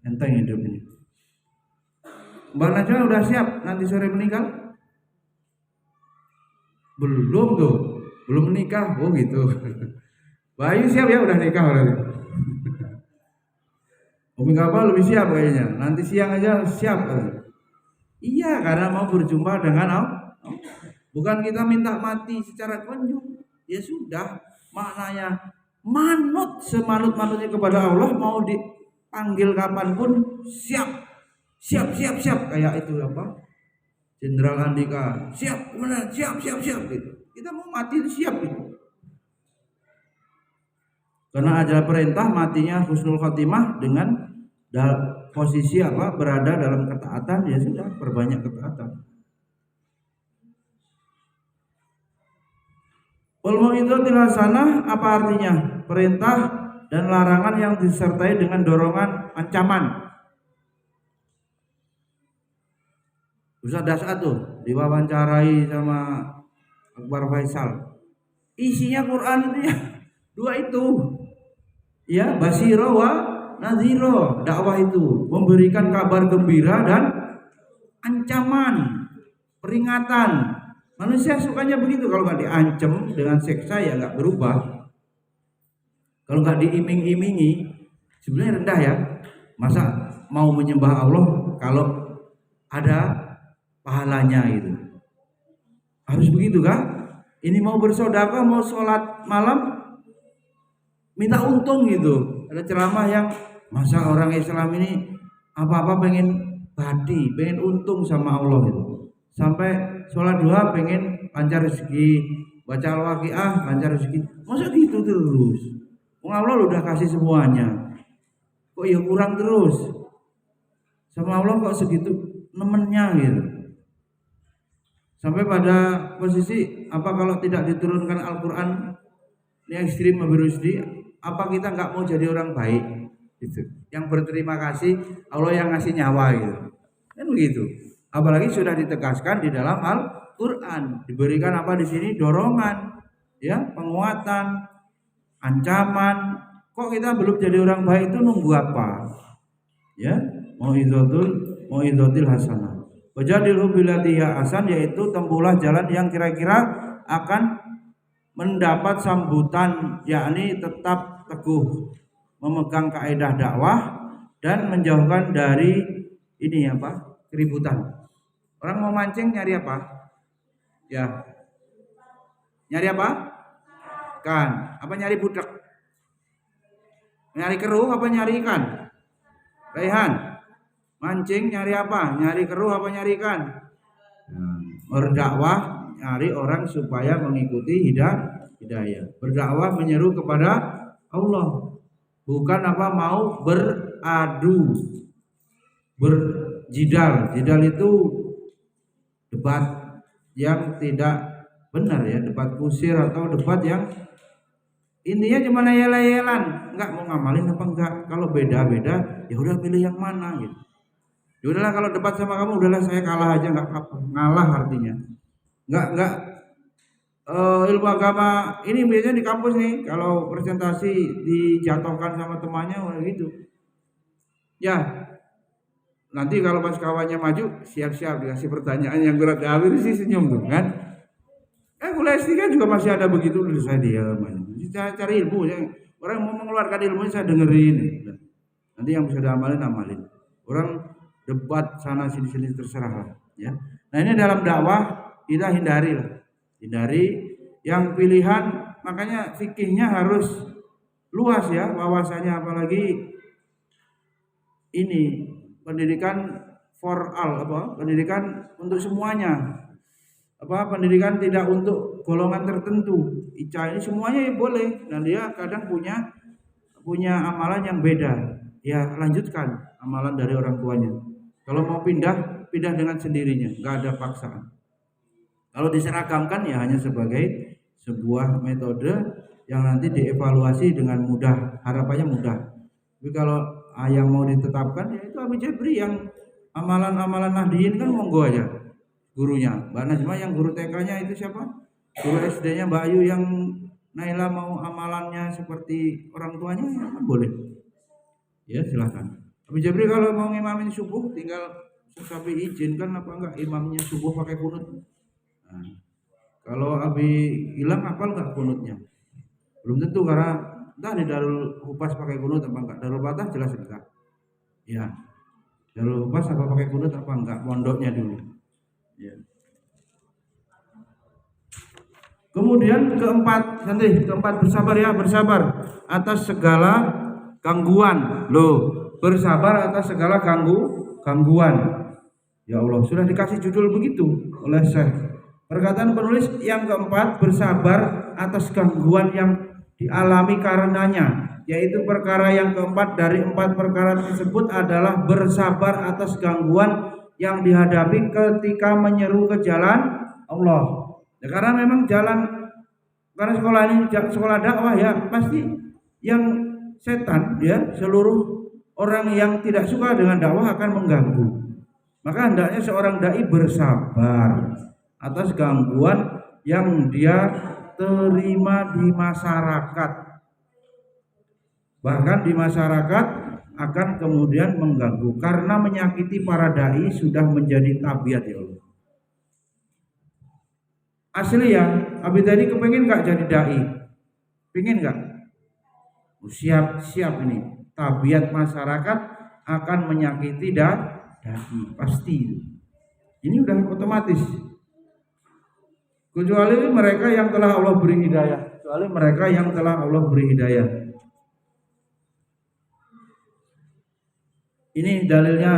Enteng hidup ini. Mbak Najwa udah siap nanti sore meninggal? Belum tuh. Belum menikah. Oh gitu. Bayu siap ya, udah nikah berarti. Umi Kapal lebih siap kayaknya. Nanti siang aja siap. Iya, karena mau berjumpa dengan Allah. Bukan kita minta mati secara kunjung. Ya sudah, maknanya manut semanut-manutnya kepada Allah, mau dipanggil kapanpun siap. Siap. Kayak itu apa? Jenderal Andika. Siap, benar, siap gitu. Kita mau mati siap gitu. Karena ada perintah matinya husnul khotimah dengan posisi apa? Berada dalam ketaatan, ya sudah, perbanyak ketaatan. Wal mau'izatil hasanah apa artinya? Perintah dan larangan yang disertai dengan dorongan ancaman. Ustaz Dasat tuh diwawancarai sama Akbar Faisal. Isinya Quran itu ya dua itu. Ya, basiro wa nadhiro. Dakwah itu memberikan kabar gembira dan ancaman, peringatan. Manusia sukanya begitu, kalau nggak diancam dengan seksa ya nggak berubah. Kalau nggak diiming-imingi, sebenarnya rendah ya. Masa mau menyembah Allah kalau ada pahalanya itu. Harus begitu kan? Ini mau bersedekah, mau sholat malam, minta untung gitu. Ada ceramah yang masa orang Islam ini apa-apa pengen badi, pengen untung sama Allah gitu. Sampai sholat duha pengen lancar rezeki, baca al-waqiah lancar rezeki. Masa gitu terus? Allah udah kasih semuanya. Kok ya kurang terus? Sama Allah kok segitu nemennya gitu. Sampai pada posisi apa kalau tidak diturunkan Al-Quran ini ekstrim Rusdi, apa kita nggak mau jadi orang baik gitu, yang berterima kasih Allah yang ngasih nyawa gitu kan begitu. Apalagi sudah ditegaskan di dalam Al-Quran, diberikan apa di sini, dorongan ya, penguatan, ancaman. Kok kita belum jadi orang baik, itu nunggu apa ya? Mau idotil hasanah wajadilhu billati hasan, yaitu tempuhlah jalan yang kira-kira akan mendapat sambutan, yakni tetap teguh memegang kaidah dakwah dan menjauhkan dari ini apa, keributan. Orang mau mancing nyari apa? Ya. Nyari apa? Ikan. Apa nyari budak? Nyari keruh apa nyari ikan? Raihan. Mancing nyari apa? Nyari keruh apa nyari ikan? Berdakwah nyari orang supaya mengikuti hidayah. Berdakwah menyeru kepada Allah, bukan apa mau beradu, berjidal. Jidal itu debat yang tidak benar ya, debat kusir atau debat yang intinya cuma yel-yelan, enggak mau ngamalin apa enggak. Kalau beda-beda ya udah pilih yang mana gitu. Ya udahlah kalau debat sama kamu udahlah saya kalah aja, enggak apa-apa. Ngalah artinya. Enggak ilmu agama ini biasanya di kampus nih, kalau presentasi dijatuhkan sama temannya gitu. Ya, nanti kalau pas kawannya maju siap-siap dikasih pertanyaan yang berat, habis sih senyum tuh kan. Kuliah S3 juga masih ada begitu, saya diam aja. Saya cari ilmu ya. Orang mau mengeluarkan ilmunya saya dengerin. Nanti yang bisa diamalin. Orang debat sana sini terserah lah ya. Nah, ini dalam dakwah kita hindari yang pilihan, makanya fikihnya harus luas ya wawasannya, apalagi ini pendidikan for all, pendidikan untuk semuanya, pendidikan tidak untuk golongan tertentu. Ica ini semuanya ya boleh, dan dia kadang punya amalan yang beda, ya lanjutkan amalan dari orang tuanya. Kalau mau pindah dengan sendirinya, nggak ada paksaan. Kalau diseragamkan ya hanya sebagai sebuah metode yang nanti dievaluasi dengan mudah, harapannya mudah. Tapi kalau yang mau ditetapkan ya itu Abi Jabri, yang amalan-amalan Nahdiyin kan monggo aja. Gurunya Mbak Najma, yang guru TK-nya itu siapa? Guru SD-nya Mbak Ayu yang Naila mau amalannya seperti orang tuanya ya kan boleh. Ya silakan. Abi Jabri kalau mau ngimamin subuh tinggal sampai izinkan apa enggak imamnya subuh pakai kunut. Nah, kalau Abi hilang hafal nggak kunutnya? Belum tentu, karena entah di Darul Hupas pakai kunut apa enggak. Darul Fatah jelas enggak. Ya, Darul Hupas apa pakai kunut apa enggak? Pondoknya dulu. Ya. Kemudian keempat bersabar ya, bersabar atas segala gangguan. Bersabar atas segala gangguan. Ya Allah, sudah dikasih judul begitu oleh Syekh. Perkataan penulis yang keempat, bersabar atas gangguan yang dialami karenanya, yaitu perkara yang keempat dari 4 perkara tersebut adalah bersabar atas gangguan yang dihadapi ketika menyeru ke jalan Allah. Ya, karena memang karena sekolah ini sekolah dakwah ya, pasti yang setan ya, seluruh orang yang tidak suka dengan dakwah akan mengganggu. Maka hendaknya seorang dai bersabar atas gangguan yang dia terima di masyarakat. Bahkan di masyarakat akan kemudian mengganggu, karena menyakiti para dai sudah menjadi tabiat ya Allah. Asli ya, Abi tadi kepengen gak jadi dai? Pengen gak? Siap ini. Tabiat masyarakat akan menyakiti dai, pasti. Ini udah otomatis. Kecuali mereka yang telah Allah beri hidayah. Kecuali mereka yang telah Allah beri hidayah. Ini dalilnya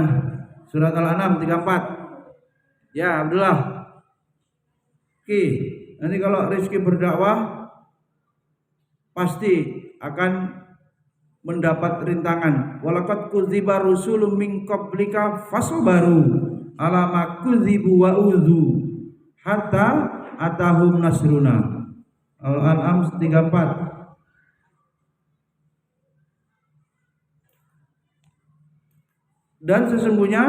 surat Al-An'am 34. Ya Abdullah. Oke, nanti kalau Rizky berdakwah pasti akan mendapat rintangan. Walaqad kudziba rusulun min qablika fasabaru ala ma kudzibu wa udzu hatta atahum nasruna. Al-An'am 34. Dan sesungguhnya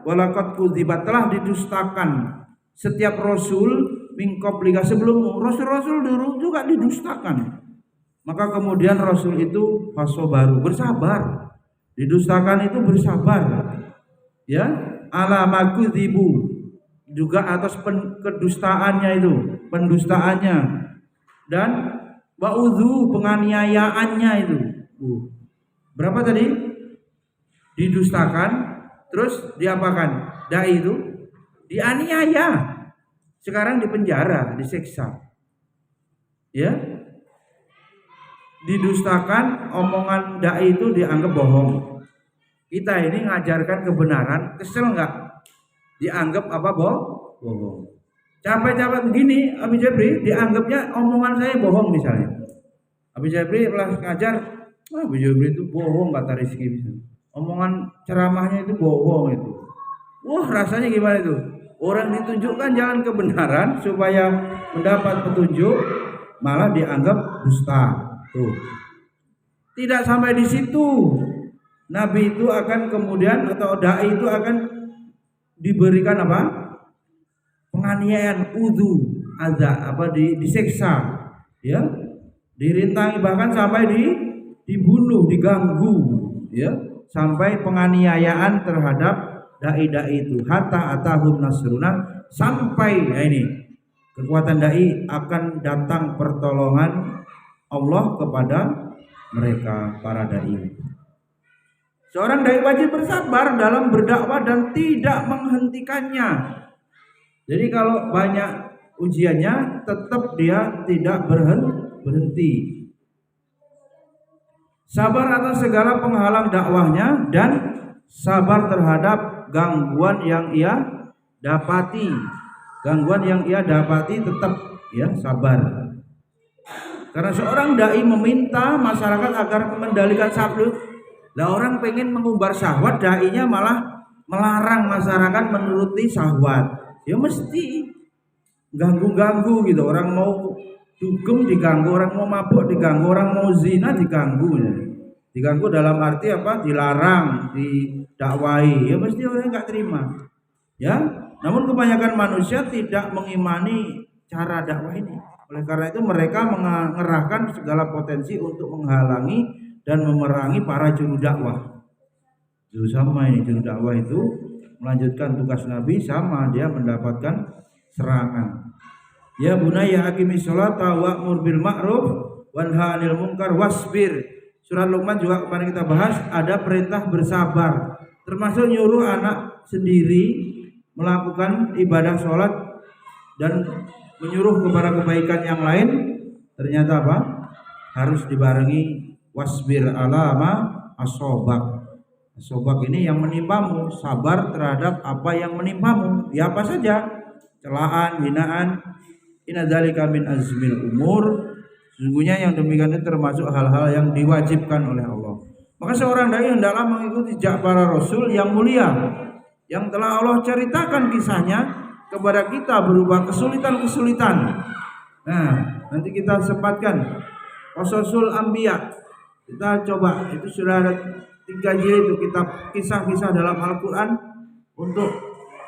walaqad kudziba telah didustakan setiap rasul min qablika sebelummu. Rasul-rasul dulu juga didustakan. Maka kemudian rasul itu fasabaru, bersabar. Didustakan itu bersabar. Ya, ala ma kudzibu, juga atas kedustaannya itu, pendustaannya, dan wa'udhu, penganiayaannya itu. Berapa tadi? Didustakan, terus diapakan? Dai itu dianiaya, sekarang dipenjara, disiksa. Ya, didustakan, omongan dai itu dianggap bohong. Kita ini ngajarkan kebenaran, kesel nggak? Dianggap apa bohong. Capek-capek begini, Abi Jabri dianggapnya omongan saya bohong misalnya. Abi Jabri telah ngajar, Abi Jabri itu bohong kata Rizky misalnya. Omongan ceramahnya itu bohong itu. Wah rasanya gimana itu? Orang ditunjukkan jalan kebenaran supaya mendapat petunjuk, malah dianggap dusta. Tuh. Tidak sampai di situ. Nabi itu akan kemudian atau dai itu akan diberikan apa? Penganiayaan, udhu, azab, disiksa, ya, dirintangi, bahkan sampai dibunuh, diganggu, ya, sampai penganiayaan terhadap dai-dai itu. Hatta atahum nasruna, sampai ini kekuatan dai akan datang pertolongan Allah kepada mereka para dai. Seorang dai wajib bersabar dalam berdakwah dan tidak menghentikannya. Jadi kalau banyak ujiannya, tetap dia tidak berhenti. Sabar atas segala penghalang dakwahnya dan sabar terhadap gangguan yang ia dapati. Gangguan yang ia dapati tetap ya sabar. Karena seorang dai meminta masyarakat agar mengendalikan syahwat. Lah orang pengen mengumbar syahwat, dai-nya malah melarang masyarakat menuruti syahwat. Ya mesti ganggu-ganggu gitu. Orang mau dugem diganggu, orang mau mabuk diganggu, orang mau zina diganggu. Diganggu dalam arti apa? Dilarang, didakwai. Ya mesti orang nggak terima. Ya. Namun kebanyakan manusia tidak mengimani cara dakwah ini. Oleh karena itu mereka mengerahkan segala potensi untuk menghalangi dan memerangi para juru dakwah. Itu sama ini, juru dakwah itu melanjutkan tugas Nabi, sama dia mendapatkan serangan. Ya bunayya aqimis sholata wa'mur bil ma'ruf wanha 'anil munkar wasbir. Surat Luqman juga kemarin kita bahas, ada perintah bersabar, termasuk nyuruh anak sendiri melakukan ibadah sholat dan menyuruh kepada kebaikan yang lain. Ternyata apa? Harus dibarengi wasbir ala ma asobak. Asobak ini yang menimpamu, sabar terhadap apa yang menimpamu. Ya apa saja, celaan, hinaan. Inna dzalika min azmil umur. Sesungguhnya yang demikian itu termasuk hal-hal yang diwajibkan oleh Allah. Maka seorang dai hendaklah mengikuti jejak para rasul yang mulia, yang telah Allah ceritakan kisahnya kepada kita berupa kesulitan-kesulitan. Nah, nanti kita sempatkan Qasasul Anbiya. Kita coba, itu sudah ada 3 jilid itu kitab kisah-kisah dalam Al-Quran untuk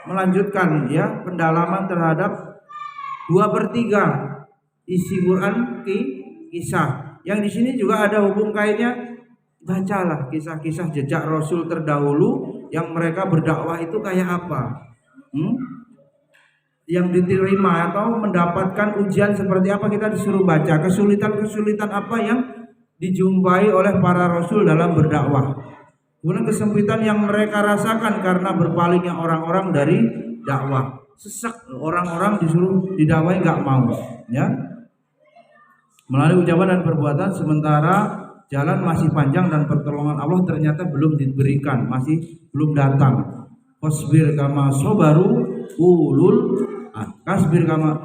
melanjutkan ya pendalaman terhadap 2/3 isi Quran kisah. Yang di sini juga ada hubung kaitnya. Bacalah kisah-kisah jejak Rasul terdahulu yang mereka berdakwah itu kayak apa, yang diterima atau mendapatkan ujian seperti apa. Kita disuruh baca kesulitan-kesulitan apa yang dijumpai oleh para rasul dalam berdakwah. Kemudian kesempitan yang mereka rasakan karena berpalingnya orang-orang dari dakwah. Sesak, orang-orang disuruh didakwai nggak mau, ya. Melalui ucapan dan perbuatan, sementara jalan masih panjang dan pertolongan Allah ternyata belum diberikan, masih belum datang. Wasbir kama sobaru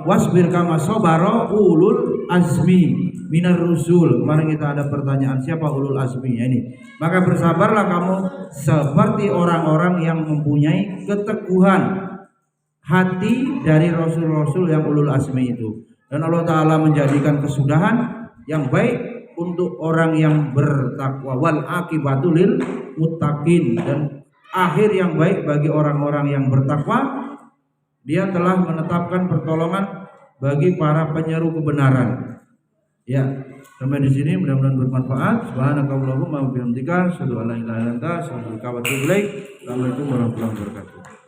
wasbir kama sobaro ulul azmi minar rusul. Kemarin kita ada pertanyaan siapa ulul azmi ya ini. Maka bersabarlah kamu seperti orang-orang yang mempunyai keteguhan hati dari rasul-rasul yang ulul azmi itu. Dan Allah Ta'ala menjadikan kesudahan yang baik untuk orang yang bertakwa, wal akibatu lil muttaqin, dan akhir yang baik bagi orang-orang yang bertakwa. Dia telah menetapkan pertolongan bagi para penyeru kebenaran. Ya, sampai di sini mudah-mudahan bermanfaat. Subhanakallahumma wa bihamdika asyhadu an la ilaha illa anta astaghfiruka wa atubu ilaik. Assalamualaikum warahmatullahi wabarakatuh.